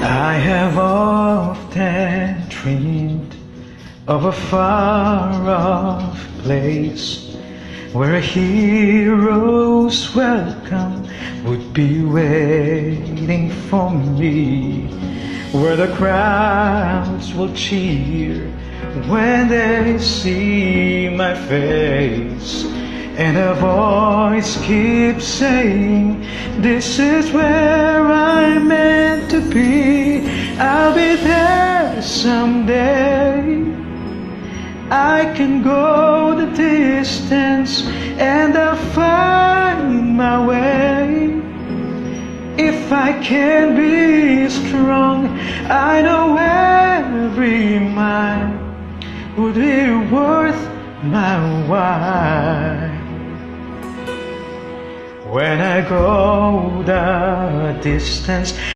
I have often dreamed of a far-off place where a hero's welcome would be waiting for me, where the crowds will cheer when they see my face, and a voice keeps saying, "This is where I'm meant to be. I'll be there someday. I can go the distance and I'll find my way. If I can be strong, I know every mile would be worth my while. When I go the distance,